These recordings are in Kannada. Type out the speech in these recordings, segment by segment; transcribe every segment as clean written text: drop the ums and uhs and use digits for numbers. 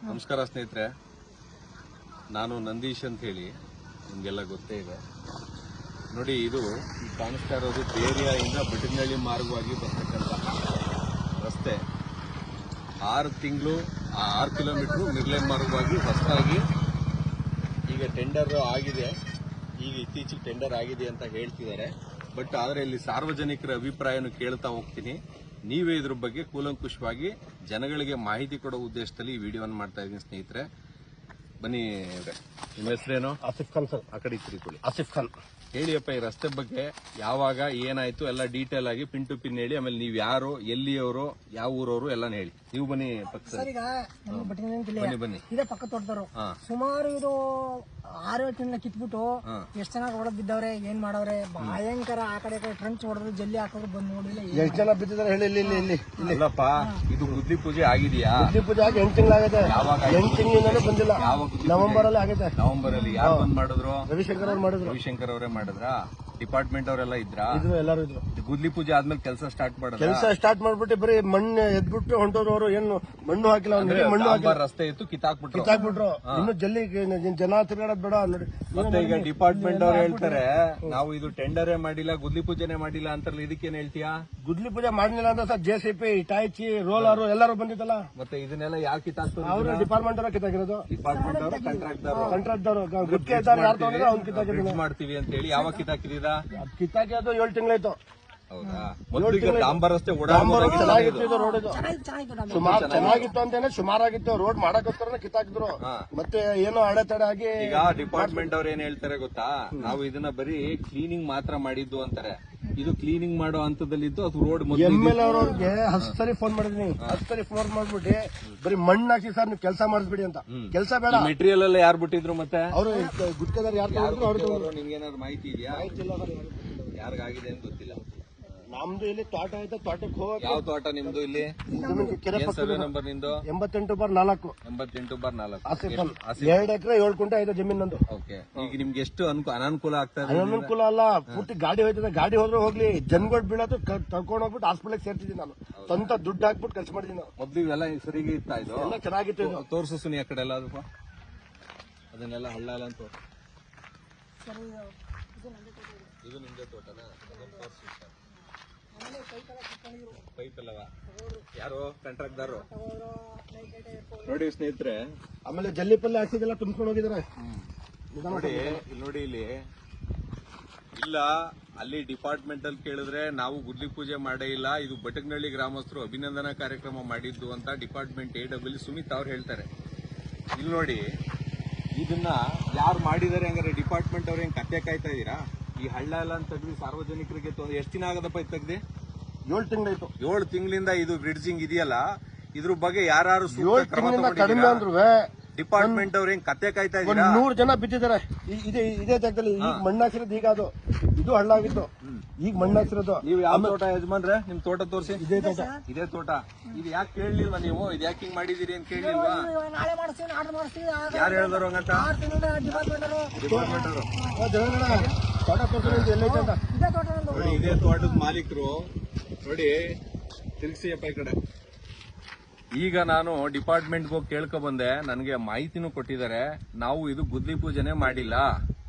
ನಮಸ್ಕಾರ ಸ್ನೇಹಿತರೆ, ನಾನು ನಂದೀಶ್ ಅಂತ ಹೇಳಿ ನಿಮಗೆಲ್ಲ ಗೊತ್ತೇ ಇದೆ. ನೋಡಿ, ಇದು ಕಾಣಿಸ್ತಾ ಇರೋದು ಬೇರಿಯಾಯಿಂದ ಬಟನಹಳ್ಳಿ ಮಾರ್ಗವಾಗಿ ಬರ್ತಕ್ಕಂಥ ರಸ್ತೆ. 6 ತಿಂಗಳು 6 ಕಿಲೋಮೀಟರ್ ಮಿರ್ಲೇನ್ ಮಾರ್ಗವಾಗಿ ಹೊಸದಾಗಿ ಈಗ ಟೆಂಡರ್ ಆಗಿದೆ. ಈಗ ಇತ್ತೀಚೆಗೆ ಟೆಂಡರ್ ಆಗಿದೆ ಅಂತ ಹೇಳ್ತಿದ್ದಾರೆ. ಬಟ್ ಆದರೆ ಇಲ್ಲಿ ಸಾರ್ವಜನಿಕರ ಅಭಿಪ್ರಾಯನೂ ಕೇಳ್ತಾ ಹೋಗ್ತೀನಿ. ನೀವೇ ಇದ್ರ ಬಗ್ಗೆ ಕೂಲಂಕುಷವಾಗಿ ಜನಗಳಿಗೆ ಮಾಹಿತಿ ಕೊಡೋ ಉದ್ದೇಶದಲ್ಲಿ ಈ ವಿಡಿಯೋವನ್ನು ಮಾಡ್ತಾ ಇದ್ದೀನಿ ಸ್ನೇಹಿತರೆ. ಬನ್ನಿ, ನಿಮ್ಮ ಹೆಸರೇನು? ಆಸಿಫ್ ಖಾನ್ ಸರ್. ಆ ಕಡೆ ತಿರುಕೊಳ್ಳಿ. ಆಸಿಫ್ ಖಾನ್, ಹೇಳಿಯಪ್ಪ, ಈ ರಸ್ತೆ ಬಗ್ಗೆ ಯಾವಾಗ ಏನಾಯ್ತು ಎಲ್ಲ ಡೀಟೇಲ್ ಆಗಿ ಪಿನ್ ಟು ಪಿನ್ ಹೇಳಿ. ಆಮೇಲೆ ನೀವು ಯಾರು, ಎಲ್ಲಿಯವರು, ಯಾವ ಊರವರು ಎಲ್ಲ ಹೇಳಿ. ನೀವು ಬನ್ನಿ ಪಕ್ಕ. ಸರ್, ಈಗ ಬನ್ನಿ ಬನ್ನಿ. ಇದೇ ಪಕ್ಕ ತೋಟದವರು ಸುಮಾರು ಇದು 6-7 ತಿಂಗಳ ಕಿತ್ಬಿಟ್ಟು ಎಷ್ಟ್ ಚೆನ್ನಾಗಿ ಹೊಡೆದ್ ಬಿದ್ದವ್ರೆ, ಏನ್ ಮಾಡವ್ರೆ, ಭಯಂಕರ. ಆ ಕಡೆ ಟ್ರಂಚ್ ಹೊಡೆದ್ರು, ಜಲ್ಲಿ ಹಾಕೋದು ಬಂದ್ ನೋಡಿಲ್ಲ. ಎಷ್ಟು ಜನ ಬಿದ್ದಿದ್ದಾರೆ ಹೇಳಿ? ಇಲ್ಲಿ ಇಲ್ಲಪ್ಪ, ಇದು ಗುದ್ಲಿ ಪೂಜೆ ಆಗಿದೆಯಾ? ಗುದ್ಲಿ ಪೂಜೆ ಆಗಿ 8 ತಿಂಗಳಾಗಿದೆ. 8 ತಿಂಗಳಿಂದ ಬಂದಿಲ್ಲ. ನವೆಂಬರ್ ಅಲ್ಲಿ ಆಗಿದೆ. ನವೆಂಬರ್ ಅಲ್ಲಿ ಯಾರು ಬಂದ್ ಮಾಡಿದ್ರು? ರವಿಶಂಕರ್ ಅವ್ರು ಮಾಡಿದ್ರು. ರವಿಶಂಕರ್ ಅವರೇ ಮಾಡಿದ್ರಾ? ಡಿಪಾರ್ಟ್ಮೆಂಟ್ ಅವರೆಲ್ಲ ಇದ್ರಾ? ಎಲ್ಲರೂ ಇದ್ರು. ಗುದ್ಲಿ ಪೂಜೆ ಆದ್ಮೇಲೆ ಕೆಲಸ ಸ್ಟಾರ್ಟ್ ಮಾಡಿದ್ರು. ಕೆಲಸ ಸ್ಟಾರ್ಟ್ ಮಾಡ್ಬಿಟ್ಟು ಬರೀ ಮಣ್ಣು ಎದ್ಬಿಟ್ಟು ಹೊಂಟೋದವರು. ಏನು ಮಣ್ಣು ಹಾಕಿಲ್ಲ, ಮಣ್ಣು ಹಾಕಿ ರಸ್ತೆ ಇತ್ತು, ಕಿತ್ತಾಕ್ಬಿಟ್ರು. ಇನ್ನು ಜಲ್ಲಿ ಜನ ತಿರುಗಾಡೋದ್ ಬೇಡ ನೋಡಿ. ಮತ್ತೆ ಈಗ ಡಿಪಾರ್ಟ್ಮೆಂಟ್ ಅವ್ರು ಹೇಳ್ತಾರೆ, ನಾವು ಇದು ಟೆಂಡರೇ ಮಾಡಿಲ್ಲ, ಗುದ್ಲಿ ಪೂಜೆನೆ ಮಾಡಿಲ್ಲ ಅಂತಾರಲ್ಲ, ಇದಕ್ಕೇನ್ ಹೇಳ್ತೀಯಾ? ಗುದ್ಲಿ ಪೂಜೆ ಮಾಡಲಿಲ್ಲ ಅಂತ ಸರ್ JCP, ಇಟಾಚಿ, ರೋಲರ್ ಎಲ್ಲರೂ ಬಂದಿತ್ತಲ್ಲ. ಮತ್ತೆ ಇದನ್ನೆಲ್ಲ ಯಾಕೆ ಕಿತ್ತಾಕ್ತಾರೆ? ಅವರು ಡಿಪಾರ್ಟ್ಮೆಂಟ್ ಅವರ ಕಿತ್ತಾಕಿರೋದು. ಡಿಪಾರ್ಟ್ಮೆಂಟ್ ಅವರು ಕಾಂಟ್ರಾಕ್ಟರ್ ಮಾಡ್ತೀವಿ ಅಂತ ಹೇಳಿ ಯಾವಾಗ ಕಿತ್ತಾಕಿದೀರಾ? ಕಿತ್ತಾಕಿ ಅದು 7 ತಿಂಗಳಾಯ್ತು. ಹೌದಾ? ಮೊದಲು ಈಗ ಡಾಂಬರ್ ರಸ್ತೆ ಚೆನ್ನಾಗಿತ್ತು ಇದು ರೋಡ್. ಇದು ಸುಮಾರು ಚೆನ್ನಾಗಿತ್ತು ಅಂತಾನೆ, ಸುಮಾರಾಗಿತ್ತು. ರೋಡ್ ಮಾಡಕ್ಕೋಸ್ಕರ ಕಿತ್ತಾಕಿದ್ರು. ಮತ್ತೆ ಏನೋ ಅಡೆತಡೆ ಆಗಿ ಈಗ ಡಿಪಾರ್ಟ್ಮೆಂಟ್ ಅವ್ರು ಏನ್ ಹೇಳ್ತಾರೆ ಗೊತ್ತಾ? ನಾವು ಇದನ್ನ ಬರೀ ಕ್ಲೀನಿಂಗ್ ಮಾತ್ರ ಮಾಡಿದ್ದು ಅಂತಾರೆ. ಇದು ಕ್ಲೀನಿಂಗ್ ಮಾಡೋ ಹಂತದಲ್ಲಿದ್ದು ಅದು ರೋಡ್. MLA ಅವ್ರಿಗೆ 10 ಸರಿ ಫೋನ್ ಮಾಡಿದೀನಿ. 10 ಸರಿ ಫೋನ್ ಮಾಡ್ಬಿಟ್ಟು ಬರೀ ಮಣ್ಣು ಹಾಕಿ ಸರ್ ನೀವು ಕೆಲಸ ಮಾಡಿಸ್ಬಿಡಿ ಅಂತ. ಕೆಲಸ ಬೇಡ. ಮೆಟೀರಿಯಲ್ ಎಲ್ಲ ಯಾರು ಬಿಟ್ಟಿದ್ರು? ಮತ್ತೆ ಅವರು ಗುತ್ತಿಗೆದಾರ ಯಾರು? ನಿಮ್ಗೇನಾದ್ರು ಮಾಹಿತಿ ಇದೆಯಾ? ಯಾರಿಗಾಗಿದೆ ಅಂತ ಗೊತ್ತಿಲ್ಲ. ನಮ್ದು ಇಲ್ಲಿ ತೋಟ ಐತೆ, ತೋಟಕ್ಕೆ ಹೋಗಿ. ಯಾವ ತೋಟ ನಿಮ್ದು? ಇಲ್ಲಿ ಕೆರೆ ಸರ್ವೆ ನಂಬರ್ ನಿಂದು? 88/4. 88/4. 2 ಎಕರೆ 7 ಕುಂಟೆ ಐತೆ ಜಮೀನ್ ನಂದು. ಓಕೆ. ಈಗ ನಿಮ್ಗೆ ಎಷ್ಟು ಅನಾನುಕೂಲ ಆಗ್ತಾ ಇದೆ? ಅನಾನುಕೂಲ ಅಲ್ಲ, ಪೂರ್ತಿ ಗಾಡಿ ಹೋಯ್ತದೆ. ಗಾಡಿ ಹೋದ್ರೆ ಹೋಗ್ಲಿ, ಜನಗಳು ಬೀಳೋದು ತಗೊಂಡ್ ಹೋಗ್ಬಿಟ್ಟು ಹಾಸ್ಪಿಟಲ್ ಸೇರ್ತಿದ್ದೀನಿ ನಾನು. ಸ್ವಂತ ದುಡ್ಡು ಹಾಕ್ಬಿಟ್ಟು ಕೆಲಸ ಮಾಡಿದ್ದೀನಿ ನಾನು. ಮೊದ್ಲು ಇವೆಲ್ಲ ಸರಿಗೆ ಇತ್ತಾ? ಇದು ಎಲ್ಲ ಚೆನ್ನಾಗಿತ್ತು. ಇದು ತೋರ್ಸು ಸುನಿ ಆ ಕಡೆ ಎಲ್ಲ. ಅದನ್ನೆಲ್ಲ ಹಳ್ಳ ಎಲ್ಲ ಅಂತ. ಇದು ನಿಮ್ದೇ ತೋಟನ? ಪೈಪ್ ಎಲ್ಲವ? ಯಾರು ಕಾಂಟ್ರಾಕ್ಟ್ದಾರು? ನೋಡಿ ಸ್ನೇಹಿತರೆ, ಆಮೇಲೆ ಜಲ್ಲಿಪಲ್ಲಿ ಹಾಕ್ಸಿದೆಲ್ಲ ತುಂಬ್ಕೊಂಡು ಹೋಗಿದಾರೆ. ನೋಡಿ ಇಲ್ಲಿ ಇಲ್ಲ, ಅಲ್ಲಿ ಡಿಪಾರ್ಟ್ಮೆಂಟ್ ಅಲ್ಲಿ ಕೇಳಿದ್ರೆ ನಾವು ಗುದ್ಲಿ ಪೂಜೆ ಮಾಡೇ ಇಲ್ಲ, ಇದು ಬಟಗನಹಳ್ಳಿ ಗ್ರಾಮಸ್ಥರು ಅಭಿನಂದನಾ ಕಾರ್ಯಕ್ರಮ ಮಾಡಿದ್ದು ಅಂತ ಡಿಪಾರ್ಟ್ಮೆಂಟ್ AW ಸುಮಿತ್ ಅವ್ರು ಹೇಳ್ತಾರೆ. ಇಲ್ಲಿ ನೋಡಿ, ಇದನ್ನ ಯಾರು ಮಾಡಿದಾರೆ ಹಂಗಾರೆ? ಡಿಪಾರ್ಟ್ಮೆಂಟ್ ಅವ್ರು ಹೆಂಗ್ ಕತ್ತೆ ಕಾಯ್ತಾ ಇದೀರಾ? ಈ ಹಳ್ಳ ಎಲ್ಲ ಅಂತ ತೆಗ್ದಿ ಸಾರ್ವಜನಿಕರಿಗೆ ಎಷ್ಟು ದಿನ ಆಗದಪ್ಪ ಇದು ತೆಗ್ದಿ? 7 ತಿಂಗಳಾಯ್ತು. 7 ತಿಂಗಳಿಂದ ಇದು ಬ್ರಿಡ್ಜಿಂಗ್ ಇದೆಯಲ್ಲ, ಇದ್ರ ಬಗ್ಗೆ ಯಾರು 7 ತಿಂಗಳಿಂದ ಕಡಿಮೆ ಅಂದ್ರು ಡಿಪಾರ್ಟ್ಮೆಂಟ್ ಅವ್ರು ಹೆಂಗ್ ಕತ್ತೆ ಕಾಯ್ತಾ ಇದ್ದೀರಾ? 100 ಜನ ಬಿದ್ದಿದ್ದಾರೆ ಇದೇ ಜಾಗದಲ್ಲಿ. ಈಗ ಮಣ್ಣಾಕಿರೋದು, ಈಗ ಇದು ಹಳ್ಳಾಗಿತ್ತು, ಈಗ ಮಣ್ಣಾಕಿರೋದು. ನೀವು ಯಾವ ತೋಟ ಯಜಮಾನ್ರೆ? ನಿಮ್ ತೋಟ ತೋರಿಸಿ. ಇದೇ ತೋಟ. ಇದು ಯಾಕೆ ಕೇಳಲಿಲ್ವಾ ನೀವು? ಇದು ಯಾಕೆ ಹಿಂಗ್ ಮಾಡಿದೀರಿ ಅಂತ ಕೇಳಲಿಲ್ವಾ? ನಾಳೆ ಮಾಡಿಸ್ತೀವಿ, ಆರ್ಡರ್ ಮಾಡಿಸ್ತೀವಿ. ಯಾರು ಹೇಳಿದ್ರು ಹಂಗಂತ? ಡಿಪಾರ್ಟ್ಮೆಂಟ್ ಅವರು. ತೋಟ ತೋರಿಸಿ ಎಲ್ಲೈತೆ ಅಂತ. ಇದೇ ತೋಟ ನೋಡಿ, ಇದೇ ತೋಟದ ಮಾಲೀಕರು. ನೋಡಿ, ತಿರ್ಗಿಸಿಯಪ್ಪ ಈ ಕಡೆ. ಈಗ ನಾನು ಡಿಪಾರ್ಟ್ಮೆಂಟ್ಗೆ ಹೋಗಿ ಕೇಳ್ಕೊ ಬಂದೆ, ನನಗೆ ಮಾಹಿತಿನೂ ಕೊಟ್ಟಿದ್ದಾರೆ. ನಾವು ಇದು ಗುದ್ಲಿ ಪೂಜೆನೆ ಮಾಡಿಲ್ಲ.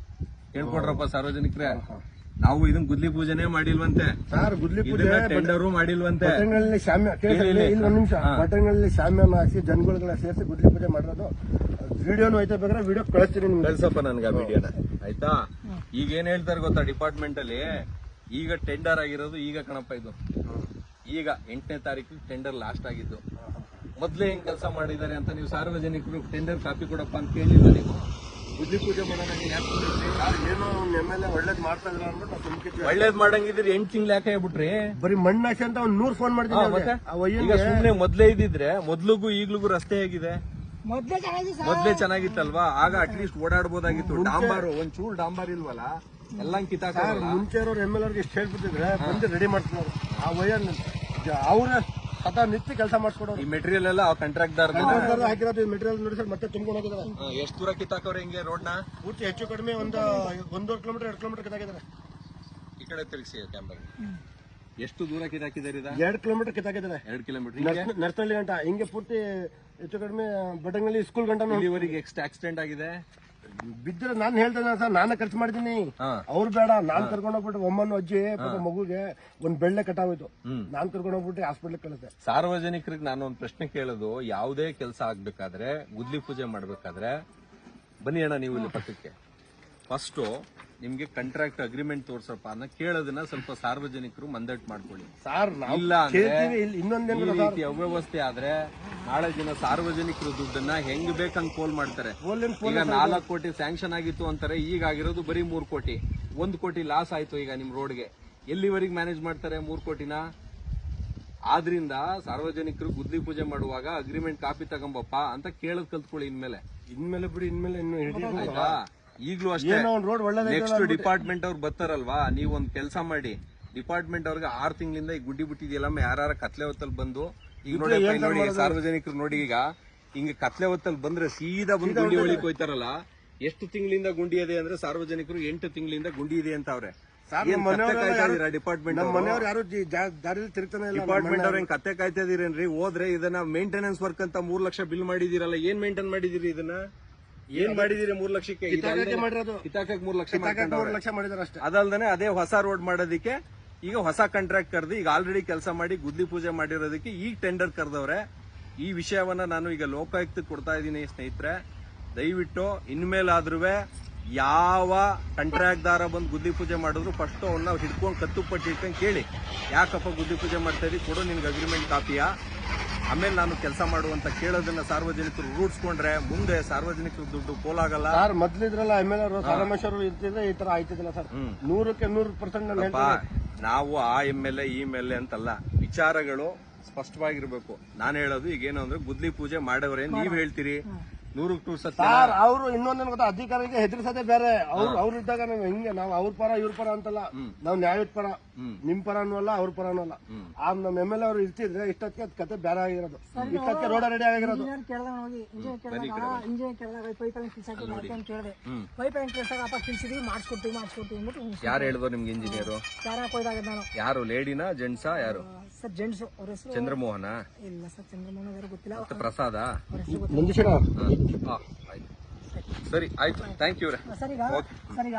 ಕೇಳ್ಕೊಡ್ರಪ್ಪ ಸಾರ್ವಜನಿಕರೇ, ನಾವು ಇದನ್ನ ಗುದ್ಲಿ ಪೂಜೆನೆ ಮಾಡಿಲ್ವಂತೆ. ಸರ್, ಗುದ್ಲಿ ಪೂಜೆ ಟೆಂಡರು ಮಾಡಿಲ್ವಂತೆ. ಬಟನ್ಗಳಲ್ಲಿ ಒಂದು ನಿಮಿಷ, ಬಟನ್ಗಳಲ್ಲಿ ಶಾಮ್ಯಾನ ಹಾಕಿ ಜನಗಳನ್ನ ಸೇರಿಸಿ ಗುದ್ಲಿ ಪೂಜೆ ಮಾಡಿರೋದು. ವಿಡಿಯೋನು ಐತೆ, ಬೇಕಾದ್ರೆ ವಿಡಿಯೋ ಕಳಿಸ್ತೀನಿ ನಿಮ್ಗೆ. ಕಳ್ಸಪ್ಪ ನನ್ಗೆ ಆ ವಿಡಿಯೋನ, ಆಯ್ತಾ? ಈಗ ಏನ್ ಹೇಳ್ತಾರೆ ಗೊತ್ತಾ ಡಿಪಾರ್ಟ್ಮೆಂಟ್ ಅಲ್ಲಿ? ಈಗ ಟೆಂಡರ್ ಆಗಿರೋದು ಈಗ ಕಣಪ್ಪ. ಇದು ಈಗ 8ನೇ ತಾರೀಕು ಟೆಂಡರ್ ಲಾಸ್ಟ್ ಆಗಿದ್ದು. ಮೊದ್ಲೇ ಹೆಂಗ್ ಕೆಲಸ ಮಾಡಿದ್ದಾರೆ ಅಂತ ನೀವು ಸಾರ್ವಜನಿಕರು ಟೆಂಡರ್ ಕಾಪಿ ಕೊಡಪ್ಪ ಅಂತ ಕೇಳಿಲ್ಲ ನೀವು? ಗುದ್ಲಿ ಪೂಜೆ ಮಾಡೋಣ ಏನೋ MLA ಒಳ್ಳೇದ್ ಮಾಡ್ತಾ ಇದ್ರ ಅಂದ್ಬಿಟ್ಟು ಒಳ್ಳೇದ್ ಮಾಡಂಗಿದ್ರೆ 8 ತಿಂಗಳು ಯಾಕೆ ಹೇಳ್ಬಿಟ್ರಿ? ಬರೀ ಮಣ್ಣಾಕಿ ಅಂತ 100 ಫೋನ್ ಮಾಡಿದ್ದೀನಿ. ಈಗ ಸುಮ್ನೆ ಮೊದ್ಲೇ ಇದ್ದಿದ್ರೆ, ಮೊದ್ಲಿಗೂ ಈಗ್ಲಿಗೂ ರಸ್ತೆ ಹೇಗಿದೆ? ಮೊದ್ಲೇ ಚೆನ್ನಾಗಿತ್ತಲ್ವಾ? ಆಗ ಅಟ್ಲೀಸ್ಟ್ ಓಡಾಡ್ಬೋದಾಗಿತ್ತು. ಡಾಂಬಾರ್ ಒಂಚೂರು ಡಾಂಬಾರ್ ಇಲ್ವಲ್ಲ, ಎಲ್ಲ ಕಿತ್ತಾಕ. ಮುಂಚೆ MLA ಇಷ್ಟು ಹೇಳ್ಬಿಟ್ಟಿದ್ರೆ ಬಂದು ರೆಡಿ ಮಾಡ್ತಿದ್ರು. ಆ ವಯರ್ ಅವ್ರ ನಿತ್ಯ ಕೆಲಸ ಮಾಡಿಸ್ಕೊಡೋರು. ಈ ಮೆಟೀರಿಯಲ್ ಎಲ್ಲ ಕಾಂಟ್ರಾಕ್ಟರ್ ಹಾಕಿರೋದು. ಮೆಟೀರಿಯಲ್ ನೋಡಿ ಸರ್, ಮತ್ತೆ ತುಂಬ್ಕೊಂಡು ಹೋಗಿದ್ದಾರೆ. ಎಷ್ಟು ದೂರ ಕಿತ್ತಾಕವ್ರೆ ಹಿಂಗೆ ರೋಡ್ನ? ಪೂರ್ತಿ ಹೆಚ್ಚು ಕಡಿಮೆ 1.5 ಕಿಲೋಮೀಟರ್ 2 ಕಿಲೋಮೀಟರ್ ಕಿತ್ತಾಕಿದ್ದಾರೆ. ಈ ಕಡೆ ತಿರುಗಿಸಿ ಕ್ಯಾಮ್ರಾ. ಎಷ್ಟು ದೂರ ಕಿತ್ತಾಕಿದ್ದಾರೆ 2 ಕಿಲೋಮೀಟರ್ ಕಿತ್ತಾಕಿದ್ದಾರೆ. 2 ಕಿಲೋಮೀಟರ್ ನರ್ಸಳ್ಳಿ ಗಂಟ ಹಿಂಗೆ ಪೂರ್ತಿ ಹೆಚ್ಚು ಕಡಿಮೆ ಬಟಂಗಳ್ಳಿ ಸ್ಕೂಲ್ ಗಂಟ ಇಲ್ಲಿವರೆಗೆ ಎಷ್ಟು ಆಕ್ಸಿಡೆಂಟ್ ಆಗಿದೆ? ಬಿದ್ದರೆ ನಾನು ಹೇಳ್ತೇನೆ ಸರ್, ನಾನೇ ಖರ್ಚು ಮಾಡಿದ್ದೀನಿ. ಅವ್ರು ಬೇಡ, ನಾನ್ ಕರ್ಕೊಂಡು ಹೋಗ್ಬಿಟ್ಟು ಒಮ್ಮನ ಅಜ್ಜಿ ಮಗುಗೆ ಒಂದ್ ಬೆಳ್ಳೆ ಕಟ್ಟಾಗೋಯ್ತು, ನಾನ್ ಕರ್ಕೊಂಡು ಹೋಗ್ಬಿಟ್ಟು ಹಾಸ್ಪಿಟ್ಲಿಗೆ ಕಳಿಸ್ದೆ. ಸಾರ್ವಜನಿಕರಿಗೆ ನಾನು ಒಂದು ಪ್ರಶ್ನೆ ಕೇಳೋದು, ಯಾವುದೇ ಕೆಲಸ ಆಗ್ಬೇಕಾದ್ರೆ, ಗುದ್ಲಿ ಪೂಜೆ ಮಾಡ್ಬೇಕಾದ್ರೆ, ಬನ್ನಿ ಅಣ್ಣ ನೀವು ಇಲ್ಲಿ ಪಕ್ಕಕ್ಕೆ, ಫಸ್ಟ್ ನಿಮ್ಗೆ ಕಾಂಟ್ರಾಕ್ಟ್ ಅಗ್ರಿಮೆಂಟ್ ತೋರ್ಸಪ್ಪ ಅನ್ನೋ ಕೇಳೋದನ್ನ ಸ್ವಲ್ಪ ಸಾರ್ವಜನಿಕರು ಮಂದಟ್ ಮಾಡ್ಕೊಳ್ಳಿ ಸರ್. ಇಲ್ಲ ಅಂದ್ರೆ ಈ ರೀತಿ ಅವ್ಯವಸ್ಥೆ ಆದ್ರೆ ನಾಳೆ ದಿನ ಸಾರ್ವಜನಿಕರು ದುಡ್ಡನ್ನ ಹೆಂಗ್ ಬೇಕಂಗ್ ಪೋಲ್ ಮಾಡ್ತಾರೆ. ಈಗ 4 ಕೋಟಿ ಸ್ಯಾಂಕ್ಷನ್ ಆಗಿತ್ತು ಅಂತಾರೆ, ಈಗ ಆಗಿರೋದು ಬರೀ 3 ಕೋಟಿ. 1 ಕೋಟಿ ಲಾಸ್ ಆಯ್ತು ಈಗ ನಿಮ್ ರೋಡ್ಗೆ. ಎಲ್ಲಿವರೆಗೆ ಮ್ಯಾನೇಜ್ ಮಾಡ್ತಾರೆ 3 ಕೋಟಿನ? ಆದ್ರಿಂದ ಸಾರ್ವಜನಿಕರು ಗುದ್ಲಿ ಪೂಜೆ ಮಾಡುವಾಗ ಅಗ್ರಿಮೆಂಟ್ ಕಾಪಿ ತಗೊಂಬಪ್ಪ ಅಂತ ಕೇಳದ್ ಕಲ್ತ್ಕೊಳ್ಳಿ. ಇನ್ಮೇಲೆ ಬಿಡಿ, ಇನ್ನು ಆಯ್ತಾ? ಈಗ್ಲೂ ಅಷ್ಟೇ, ನೆಕ್ಸ್ಟ್ ಡಿಪಾರ್ಟ್ಮೆಂಟ್ ಅವ್ರು ಬರ್ತಾರಲ್ವಾ, ನೀವು ಒಂದ್ ಕೆಲಸ ಮಾಡಿ, ಡಿಪಾರ್ಟ್ಮೆಂಟ್ ಅವ್ರಿಗೆ 6 ತಿಂಗಳಿಂದ ಈ ಗುಡ್ಡಿ ಬಿಟ್ಟಿದೆಯಲ್ಲ, ಯಾರ ಕತ್ಲೆ ಹೊತ್ತಲ್ಲಿ ಬಂದು ಈಗ ನೋಡಿ ಸಾರ್ವಜನಿಕರು ನೋಡಿ, ಈಗ ಹಿಂಗ ಕತ್ಲೆ ಹೊತ್ತಲ್ಲಿ ಬಂದ್ರೆ ಸೀದಾ ಬಂದು ಗುಂಡಿ ಒಳಿಕ್ ಹೋಯ್ತಾರಲ್ಲ. ಎಷ್ಟು ತಿಂಗಳಿಂದ ಗುಂಡಿ ಇದೆ ಅಂದ್ರೆ ಸಾರ್ವಜನಿಕರು 8 ತಿಂಗಳಿಂದ ಗುಂಡಿ ಇದೆ ಅಂತ ಅವ್ರೆ. ಡಿಪಾರ್ಟ್ಮೆಂಟ್ ಡಿಪಾರ್ಟ್ಮೆಂಟ್ ಅವ್ರ ಹೆಂಗ್ ಕತ್ತೆ ಕಾಯ್ತಾ ಇದೀರೇನ್ರಿ? ಹೋದ್ರೆ ಇದನ್ನ ಮೇಂಟೆನೆನ್ಸ್ ವರ್ಕ್ ಅಂತ 3 ಲಕ್ಷ ಬಿಲ್ ಮಾಡಿದಿರಲ್ಲ, ಏನ್ ಮೇಂಟೈನ್ ಮಾಡಿದಿರಿ? ಇದನ್ನ ಏನ್ ಮಾಡಿದಿರಿ? 3 ಲಕ್ಷಕ್ಕೆ ಕಿತ್ತಾಕಕ್ಕೆ 3 ಲಕ್ಷ ಮಾಡಿದಾರೆ ಅಷ್ಟೇ. ಅದಲ್ದೇನೆ ಅದೇ ಹೊಸ ರೋಡ್ ಮಾಡೋದಕ್ಕೆ ಈಗ ಹೊಸ ಕಾಂಟ್ರಾಕ್ಟ್ ಕರೆದು ಈಗ ಆಲ್ರೆಡಿ ಕೆಲಸ ಮಾಡಿ ಗುದ್ಲಿ ಪೂಜೆ ಮಾಡಿರೋದಕ್ಕೆ ಈಗ ಟೆಂಡರ್ ಕರೆದವ್ರೆ. ಈ ವಿಷಯವನ್ನ ನಾನು ಈಗ ಲೋಕಾಯುಕ್ತಕ್ಕೆ ಕೊಡ್ತಾ ಇದ್ದೀನಿ ಸ್ನೇಹಿತರೆ. ದಯವಿಟ್ಟು ಇನ್ಮೇಲಾದ್ರೂ ಯಾವ ಕಾಂಟ್ರಾಕ್ಟ್ ದಾರ ಬಂದು ಗುದ್ಲಿ ಪೂಜೆ ಮಾಡಿದ್ರು ಫಸ್ಟ್ ಅವನ್ನ ಹಿಡ್ಕೊಂಡು ಕತ್ತುಪಟ್ಟಿ ಹಿಡ್ಕೊಂಡು ಕೇಳಿ, ಯಾಕಪ್ಪ ಗುದ್ಲಿ ಪೂಜೆ ಮಾಡ್ತಾ ಇದ್ದೀವಿ, ಕೊಡು ನಿನ್ಗೆ ಅಗ್ರಿಮೆಂಟ್ ಕಾಪಿಯಾ, ಆಮೇಲೆ ನಾನು ಕೆಲಸ ಮಾಡುವಂತ ಕೇಳೋದನ್ನ ಸಾರ್ವಜನಿಕರು ರೂಢಿಸ್ಕೊಂಡ್ರೆ ಮುಂದೆ ಸಾರ್ವಜನಿಕರು ದುಡ್ಡು ಪೋಲಾಗಲ್ಲ. ಸರ್ ಮೊದ್ಲಿದ್ರಲ್ಲ MLA ಸಾರಾಮೇಶ್ವರು ಇರ್ತಿದ್ರೆ ಈ ತರ ಆಯ್ತಿದ್ದಿಲ್ಲ ಸರ್. 100ಕ್ಕೆ 100% ನಾವು ಆ MLA ಈ MLA ಅಂತಲ್ಲ, ವಿಚಾರಗಳು ಸ್ಪಷ್ಟವಾಗಿರ್ಬೇಕು. ನಾನು ಹೇಳೋದು ಈಗೇನು ಅಂದ್ರೆ ಗುದ್ಲಿ ಪೂಜೆ ಮಾಡವ್ರೆ ನೀವ್ ಹೇಳ್ತೀರಿ 100ಕ್ಕೆ 100 ಸತ್ಯ. ಅವರು ಇನ್ನೊಂದೇನು ಗೊತ್ತಾ, ಅಧಿಕಾರಿಗೆ ಹೆದರ್ಸೋದೇ ಬೇರೆ. ಅವ್ರು ಇದ್ದಾಗ ನಾವು ಹಿಂಗೆ ನಾವು ಅವ್ರ ಪರ ಇವ್ರ ಪರ ಅಂತಲ್ಲ, ನಾವು ನ್ಯಾಯದ ಪರ, ನಿಮ್ ಪರನೂ ಅಲ್ಲ ಅವ್ರ ಪರನೂ ಅಲ್ಲ. ಆ ನಮ್ಮ MLA ಅವ್ರು ಇರ್ತಿದ್ರೆ ಇಷ್ಟಕ್ಕೆ ಅದ್ ಕತೆ ಬೇರೆ ಆಗಿರೋದು, ಇಷ್ಟಕ್ಕೆ ರೋಡ ರೆಡಿ ಆಗಿರೋದು. ಯಾರು ಹೇಳಿದ್ರು ನಿಮ್ಗೆ ಇಂಜಿನಿಯರ್? ಯಾರು, ಲೇಡಿನಾ ಜೆಂಟ್ಸಾ? ಯಾರು ಸರ್? ಜೆಂಟ್ಸ್. ಅವ್ರ ಹೆಸರು ಚಂದ್ರಮೋಹನ? ಇಲ್ಲ ಸರ್, ಚಂದ್ರಮೋಹನ್ ಅವರು ಗೊತ್ತಿಲ್ಲ. ಪ್ರಸಾದ? ನಂದೀಶಣ್ಣ. ಸರಿ ಆಯ್ತು, ಥ್ಯಾಂಕ್ ಯು. ಸರ್ ಈಗ